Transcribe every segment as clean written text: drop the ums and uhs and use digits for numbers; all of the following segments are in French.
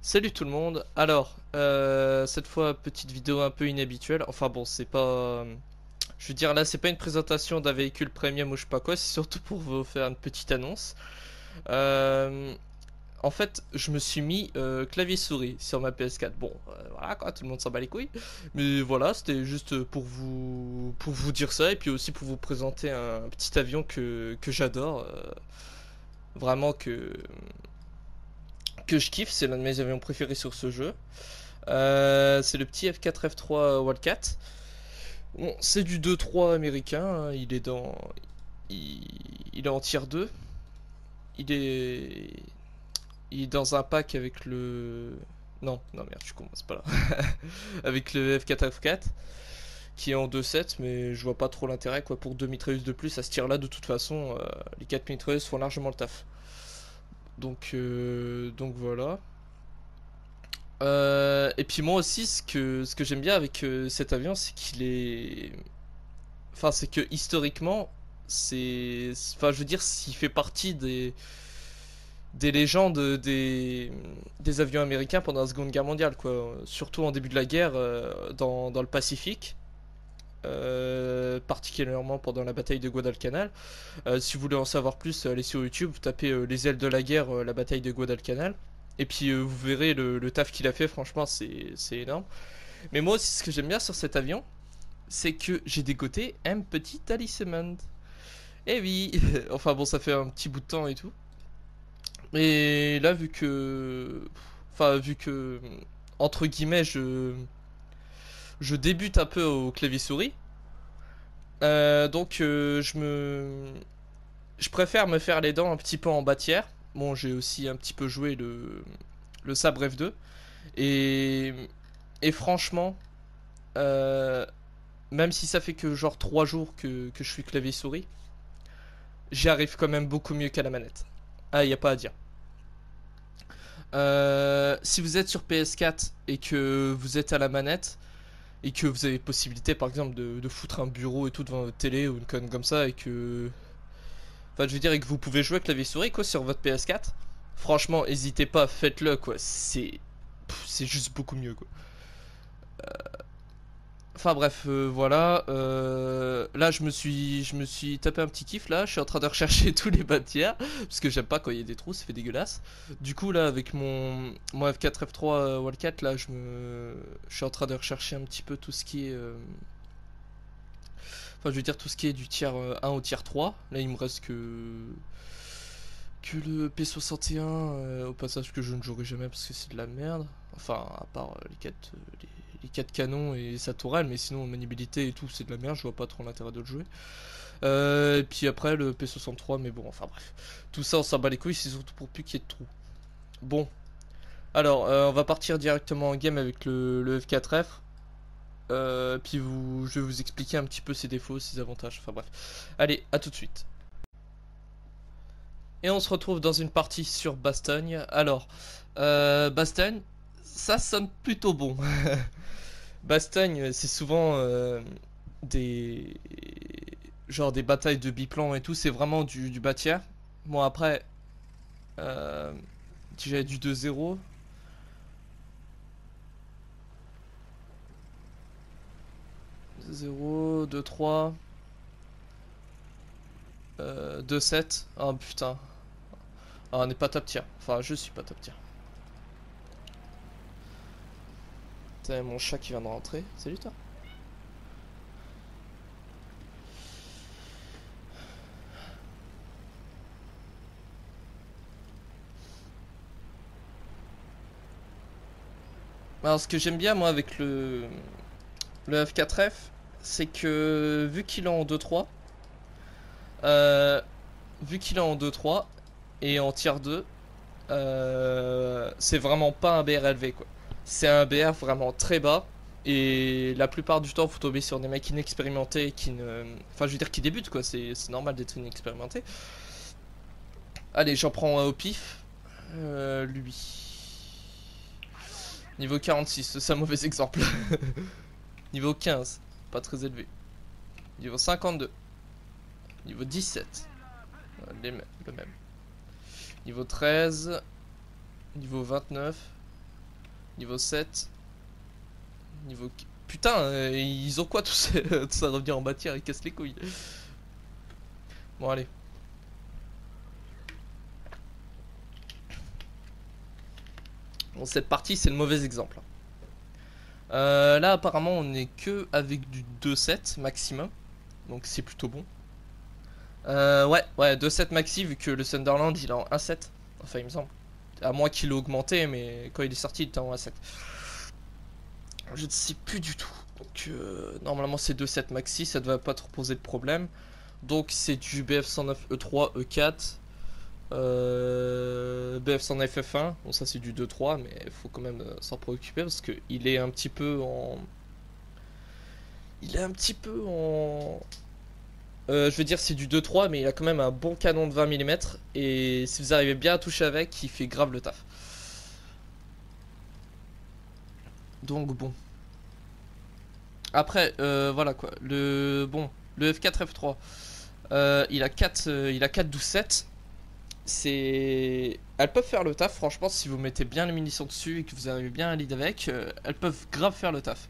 Salut tout le monde. Alors, cette fois petite vidéo un peu inhabituelle. Enfin bon, c'est pas, je veux dire là, c'est pas une présentation d'un véhicule premium ou je sais pas quoi. C'est surtout pour vous faire une petite annonce. Euh, En fait, je me suis mis clavier souris sur ma PS4. Bon, voilà quoi, tout le monde s'en bat les couilles. Mais voilà, c'était juste pour vous dire ça et puis aussi pour vous présenter un petit avion que j'adore, vraiment que je kiffe. C'est l'un de mes avions préférés sur ce jeu. C'est le petit F4 F3 Wildcat. Bon, c'est du 2-3 américain, hein. Il, il est en tier 2. Il est. Il est dans un pack avec le. Non, non, merde, je commence pas là. Avec le F4 F4 qui est en 2.7, mais je vois pas trop l'intérêt quoi. Pour 2 mitrailleuses de plus à ce tir là, de toute façon, les 4 mitrailleuses font largement le taf. Donc voilà. Et puis moi aussi, ce que j'aime bien avec cet avion, c'est qu'il est. Enfin, c'est que historiquement, Enfin, je veux dire, s'il fait partie des légendes des avions américains pendant la Seconde Guerre mondiale, quoi. Surtout en début de la guerre, dans le Pacifique. Particulièrement pendant la bataille de Guadalcanal. Si vous voulez en savoir plus, allez sur YouTube, vous tapez les ailes de la guerre, la bataille de Guadalcanal. Et puis vous verrez le taf qu'il a fait, franchement, c'est énorme. Mais moi aussi, ce que j'aime bien sur cet avion, c'est que j'ai dégoté un petit talisman. Eh oui, enfin bon, ça fait un petit bout de temps et tout. Et là, vu que, entre guillemets, je débute un peu au clavier souris, donc je préfère me faire les dents un petit peu en bâtière. Bon, j'ai aussi un petit peu joué le sabre F2. Et, et franchement, euh, même si ça fait que genre 3 jours que je suis clavier souris, j'y arrive quand même beaucoup mieux qu'à la manette. Ah, y a pas à dire. Si vous êtes sur PS4 et que vous êtes à la manette et que vous avez possibilité par exemple de foutre un bureau et tout devant votre télé ou une conne comme ça et que, enfin je veux dire, et que vous pouvez jouer clavier souris quoi sur votre PS4, franchement n'hésitez pas, faites-le quoi. C'est juste beaucoup mieux quoi. Enfin bref, voilà. Là, je me suis tapé un petit kiff là. Je suis en train de rechercher tous les bâtiments parce que j'aime pas quand il y a des trous, ça fait dégueulasse. Du coup, là, avec mon F4 F3 Wildcat, là, je suis en train de rechercher un petit peu tout ce qui est, enfin, je veux dire tout ce qui est du tiers 1 au tiers 3. Là, il me reste que le P61 au passage que je ne jouerai jamais parce que c'est de la merde. Enfin, à part les 4 canons et sa tourelle, mais sinon maniabilité et tout c'est de la merde, je vois pas trop l'intérêt de le jouer. Et puis après le P63, mais bon, enfin bref. Tout ça on s'en bat les couilles, c'est surtout pour plus qu'il y ait de trous. Bon, alors on va partir directement en game avec le F4F. Puis je vais vous expliquer un petit peu ses défauts, ses avantages, enfin bref. Allez, à tout de suite. Et on se retrouve dans une partie sur Bastogne. Alors, Bastogne, ça sonne plutôt bon. Bastogne, c'est souvent des genre des batailles de biplan et tout, c'est vraiment du bâtiment. Bon après, euh, si j'avais du 2-0, 2-0, 2-3, 2-7. Oh putain, ah, on n'est pas top tier. Enfin, je suis pas top tier. T'as mon chat qui vient de rentrer. Salut toi. Alors ce que j'aime bien moi avec le F4F, c'est que euh, vu qu'il est en 2-3 et en tier 2, c'est vraiment pas un BR élevé quoi. C'est un BR vraiment très bas et la plupart du temps faut tomber sur des mecs inexpérimentés qui ne. Enfin je veux dire qui débutent quoi, c'est normal d'être inexpérimenté. Allez j'en prends un au pif. Lui. Niveau 46, c'est un mauvais exemple. Niveau 15, pas très élevé. Niveau 52. Niveau 17, le même. Niveau 13. Niveau 29. Niveau 7. Niveau... Putain, ils ont quoi tout ça, tout ça revient en matière, ils cassent les couilles. Bon allez. Bon, cette partie c'est le mauvais exemple. Là apparemment on est que avec du 2-7 maximum. Donc c'est plutôt bon. Ouais 2-7 maxi vu que le Sunderland il est en 1-7. Enfin il me semble. À moins qu'il ait augmenté mais quand il est sorti il était en 1-7. Je ne sais plus du tout. Donc normalement c'est 2-7 maxi, ça devrait pas trop poser de problème. Donc c'est du BF109 E3 E4. BF109 F1, bon ça c'est du 2-3 mais il faut quand même s'en préoccuper parce que il est un petit peu en... Il est un petit peu en... je veux dire c'est du 2-3 mais il a quand même un bon canon de 20 mm et si vous arrivez bien à toucher avec, il fait grave le taf. Donc bon. Après, voilà quoi. Le F4 F3, il a 4 12-7. C'est... Elles peuvent faire le taf, franchement, si vous mettez bien les munitions dessus et que vous arrivez bien à lead avec, elles peuvent grave faire le taf.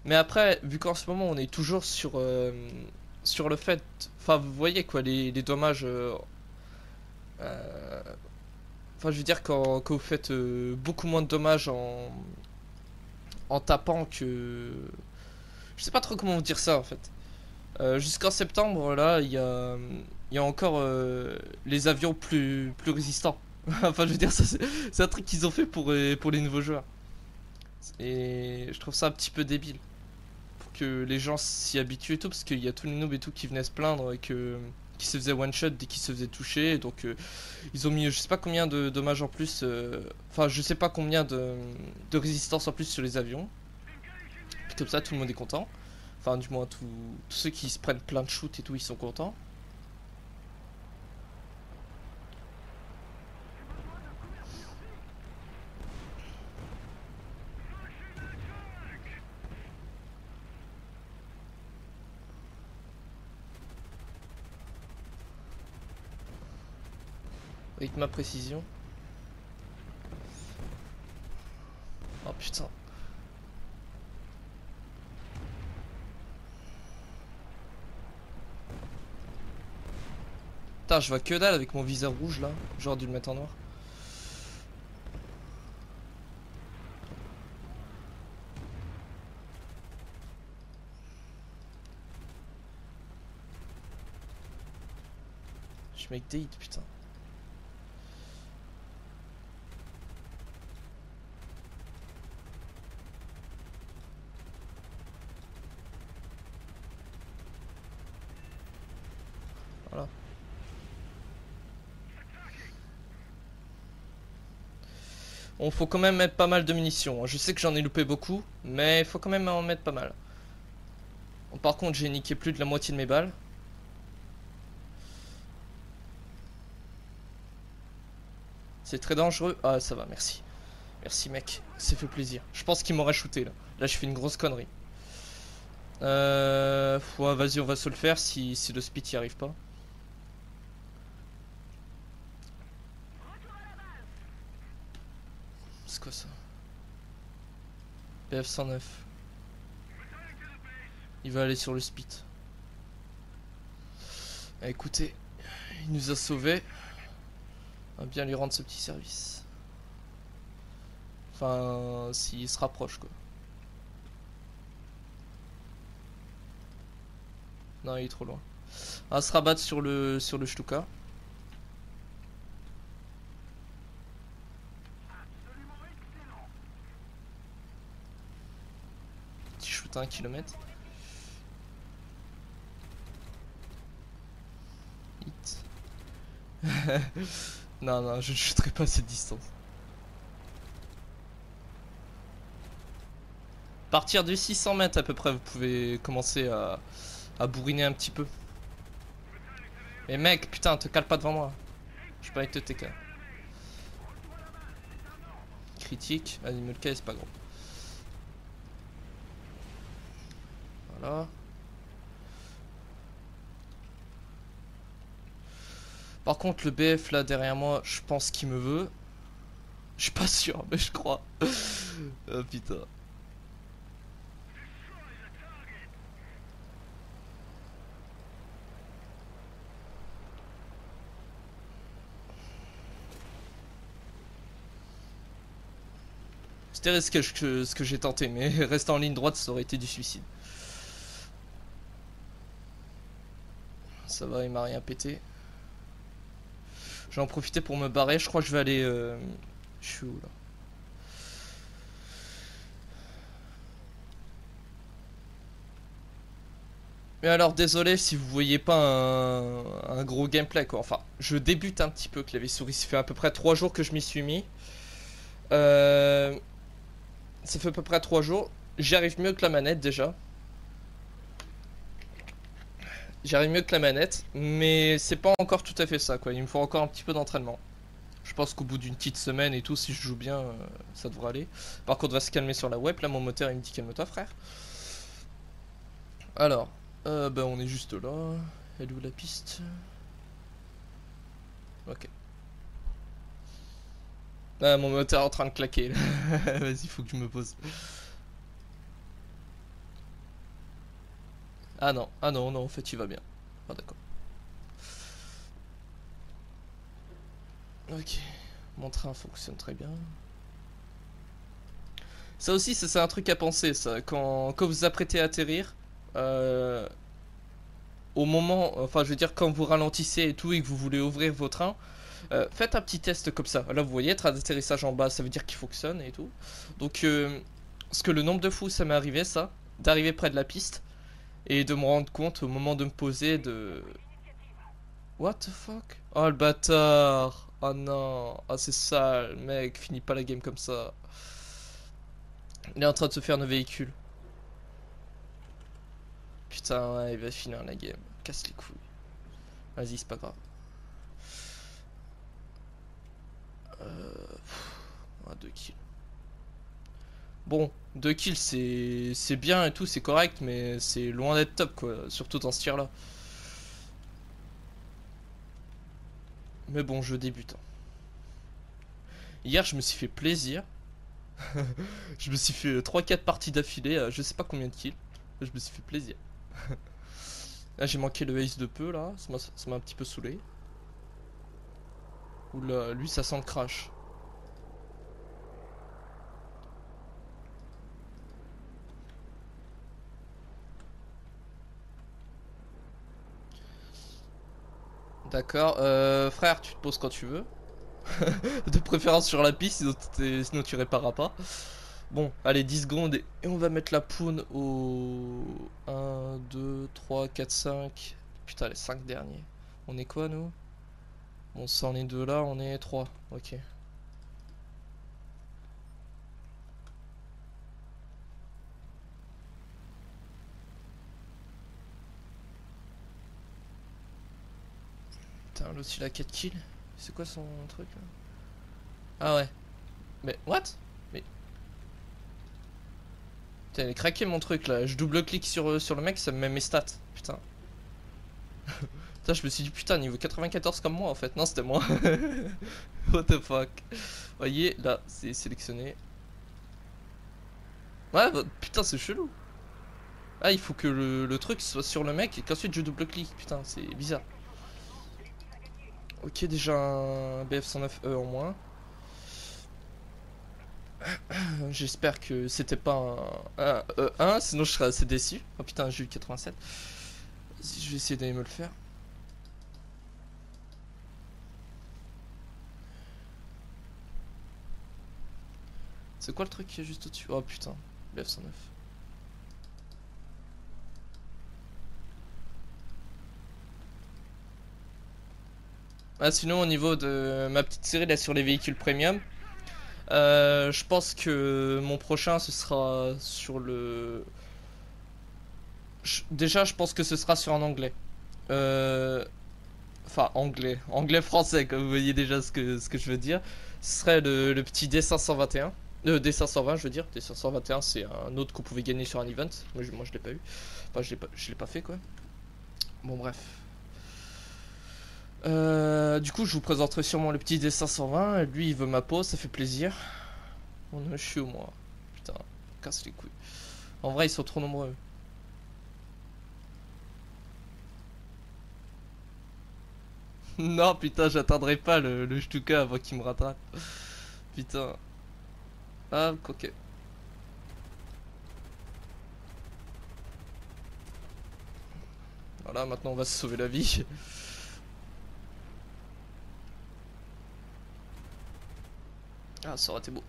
Mais après, vu qu'en ce moment on est toujours sur le fait... Enfin, vous voyez quoi, les dommages... Enfin, je veux dire, quand vous faites beaucoup moins de dommages en tapant que... Je sais pas trop comment vous dire ça en fait. Jusqu'en septembre, là, il y a encore les avions plus résistants. Enfin, je veux dire, ça, c'est un truc qu'ils ont fait pour les nouveaux joueurs. Et je trouve ça un petit peu débile. Pour que les gens s'y habituent et tout, parce qu'il y a tous les noobs et tout qui venaient se plaindre et qui se faisaient one shot dès qu'ils se faisaient toucher. Et donc, ils ont mis je sais pas combien de dommages en plus. Enfin, je sais pas combien de résistance en plus sur les avions. Puis comme ça, tout le monde est content. Enfin, du moins, tous ceux qui se prennent plein de shoot et tout, ils sont contents. Rythme à précision. Oh putain. Putain, je vois que dalle avec mon viseur rouge là. J'aurais dû le mettre en noir. Je mets des hits, putain. Voilà. Bon, faut quand même mettre pas mal de munitions. Je sais que j'en ai loupé beaucoup, mais il faut quand même en mettre pas mal. Bon, par contre, j'ai niqué plus de la moitié de mes balles. C'est très dangereux. Ah, ça va, merci. Merci, mec. Ça fait plaisir. Je pense qu'il m'aurait shooté là. Là, je fais une grosse connerie. Ouais, vas-y, on va se le faire si le speed y arrive pas. C'est quoi ça? BF109. Il va aller sur le speed. Ah, écoutez, il nous a sauvés. On va bien lui rendre ce petit service. Enfin, s'il se rapproche quoi. Non, il est trop loin. On va se rabattre sur le Stuka. Petit shoot à 1 km. Hit. Non, non, je ne shooterai pas à cette distance. À partir de 600 mètres à peu près, vous pouvez commencer à bourriner un petit peu. Mais mec, putain, te cale pas devant moi. Je peux pas te TK. Critique, vas-y, me le casse, c'est pas gros. Voilà. Par contre, le BF là derrière moi, je pense qu'il me veut. Je suis pas sûr, mais je crois. Oh putain. C'était ce que j'ai tenté, mais rester en ligne droite, ça aurait été du suicide. Ça va, il m'a rien pété. Je vais en profiter pour me barrer. Je crois que je vais aller. Je suis où là? Mais alors, désolé si vous voyez pas un gros gameplay quoi. Enfin, je débute un petit peu clavier souris. Ça fait à peu près 3 jours que je m'y suis mis. Ça fait à peu près 3 jours. J'y arrive mieux que la manette déjà. J'arrive mieux que la manette, mais c'est pas encore tout à fait ça quoi. Il me faut encore un petit peu d'entraînement. Je pense qu'au bout d'une petite semaine et tout, si je joue bien, ça devrait aller. Par contre, on va se calmer sur la web. Là, mon moteur il me dit calme-toi, frère. Alors, ben on est juste là. Elle est où la piste? Ok. Ah, mon moteur est en train de claquer. Vas-y, faut que je me pose. Ah non, non, en fait, il va bien. Ah, d'accord. Ok. Mon train fonctionne très bien. Ça aussi, c'est un truc à penser, ça. Quand vous apprêtez à atterrir, euh, au moment, enfin, je veux dire, quand vous ralentissez et tout et que vous voulez ouvrir vos trains, faites un petit test comme ça. Là, vous voyez, train d'atterrissage en bas, ça veut dire qu'il fonctionne et tout. Donc, parce que le nombre de fois où ça m'est arrivé, ça, d'arriver près de la piste et de me rendre compte au moment de me poser de. What the fuck? Oh le bâtard! Oh non! Ah c'est sale, mec, finis pas la game comme ça. Il est en train de se faire nos véhicules. Putain, ouais, il va finir la game. Casse les couilles. Vas-y, c'est pas grave. Ah, 2 kills. Bon, 2 kills c'est bien et tout, c'est correct, mais c'est loin d'être top quoi, surtout dans ce tir là. Mais bon, je débute, hein. Hier, je me suis fait plaisir. Je me suis fait 3-4 parties d'affilée, je sais pas combien de kills. Je me suis fait plaisir. Là, j'ai manqué le ace de peu là, ça m'a un petit peu saoulé. Oula, lui ça sent le crash. D'accord, frère, tu te poses quand tu veux. De préférence sur la piste, sinon tu répareras pas. Bon, allez, 10 secondes et on va mettre la poune au 1, 2, 3, 4, 5. Putain, les 5 derniers. On est quoi, nous? Bon, ça en est 2 là, on est 3. Ok. Putain, l'autre il a 4 kills. C'est quoi son truc là? Ah ouais. Mais, what? Mais. Putain, il est craqué mon truc là. Je double-clique sur le mec, ça me met mes stats. Putain. Putain, je me suis dit, putain, niveau 94 comme moi en fait. Non, c'était moi. What the fuck. Voyez, là, c'est sélectionné. Ouais, bah, putain, c'est chelou. Ah, il faut que le truc soit sur le mec et qu'ensuite je double-clique. Putain, c'est bizarre. Ok, déjà un BF109E en moins. J'espère que c'était pas un E1, sinon je serais assez déçu. Oh putain, j'ai eu 87. Si je vais essayer d'aller me le faire. C'est quoi le truc qui est juste au-dessus? Oh putain, BF109. Ah, sinon, au niveau de ma petite série là sur les véhicules premium, je pense que mon prochain ce sera sur le. Déjà, je pense que ce sera sur un anglais. Enfin, anglais-français, comme vous voyez déjà ce que je veux dire. Ce serait le petit D521. D520, je veux dire. D521, c'est un autre qu'on pouvait gagner sur un event. Moi je l'ai pas eu. Enfin, je l'ai pas fait quoi. Bon, bref. Du coup, je vous présenterai sûrement le petit D520. Lui, il veut ma peau, ça fait plaisir. On je suis au moins. Putain, casse les couilles. En vrai, ils sont trop nombreux. Non, putain, j'atteindrai pas le Stuka avant qu'il me rattrape. Putain. Ah, ok. Voilà, maintenant on va se sauver la vie. Ah, ça aurait été beau.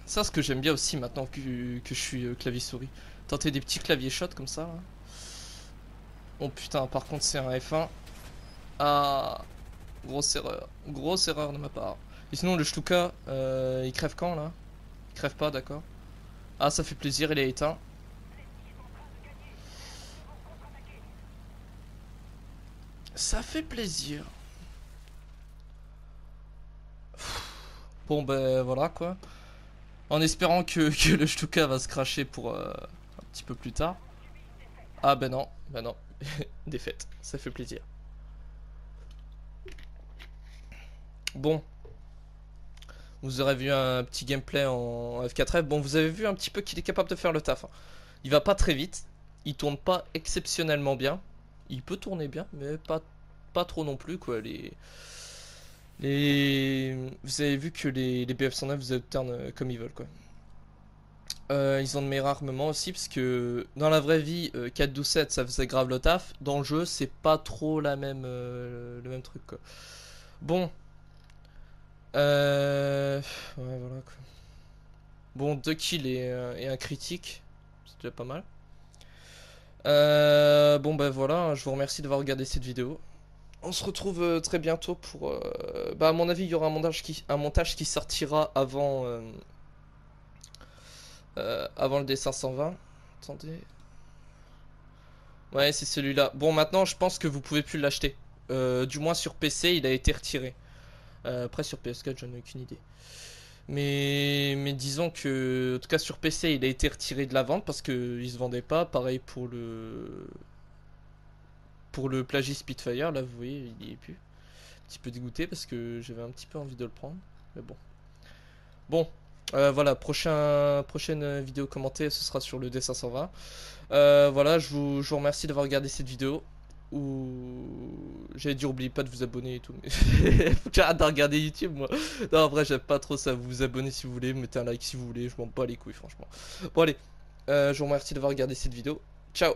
Ça, ce que j'aime bien aussi maintenant que je suis clavier-souris. Tenter des petits claviers shots comme ça. Là. Oh putain, par contre, c'est un F1. Ah, grosse erreur. Grosse erreur de ma part. Et sinon, le Stuka, il crève quand là? Il crève pas, d'accord. Ah, ça fait plaisir, il est éteint. Ça fait plaisir. Bon, ben voilà quoi. En espérant que le Stuka va se cracher pour un petit peu plus tard. Ah ben non, ben non. Défaite, ça fait plaisir. Bon, vous aurez vu un petit gameplay en F4F. Bon, vous avez vu un petit peu qu'il est capable de faire le taf. Hein. Il va pas très vite, il tourne pas exceptionnellement bien. Il peut tourner bien, mais pas trop non plus quoi. Vous avez vu que les BF109 vous alternent comme ils veulent quoi. Ils ont de meilleurs armements aussi parce que dans la vraie vie 4-12-7 ça faisait grave le taf. Dans le jeu c'est pas trop le même truc quoi. Bon. Ouais voilà quoi. Bon 2 kills et un critique. C'est déjà pas mal. Bon ben voilà, je vous remercie d'avoir regardé cette vidéo. On se retrouve très bientôt pour... Bah à mon avis il y aura un montage qui sortira avant le D520. Attendez. Ouais, c'est celui-là. Bon, maintenant, je pense que vous pouvez plus l'acheter. Du moins sur PC, il a été retiré. Après, sur PS4, j'en ai aucune idée. Mais disons que, en tout cas, sur PC, il a été retiré de la vente parce qu'il se vendait pas. Pareil pour le Plagi Spitfire. Là, vous voyez, il y est plus. Un petit peu dégoûté parce que j'avais un petit peu envie de le prendre. Mais bon. Bon, voilà, prochaine vidéo commentée, ce sera sur le D520. Voilà, je vous remercie d'avoir regardé cette vidéo. Ou j'allais dire oubliez pas de vous abonner et tout. Mais j'arrête de regarder YouTube moi. Non, en vrai, j'aime pas trop ça. Vous vous abonnez si vous voulez, mettez un like si vous voulez. Je m'en bats les couilles, franchement. Bon, allez, je vous remercie d'avoir regardé cette vidéo. Ciao!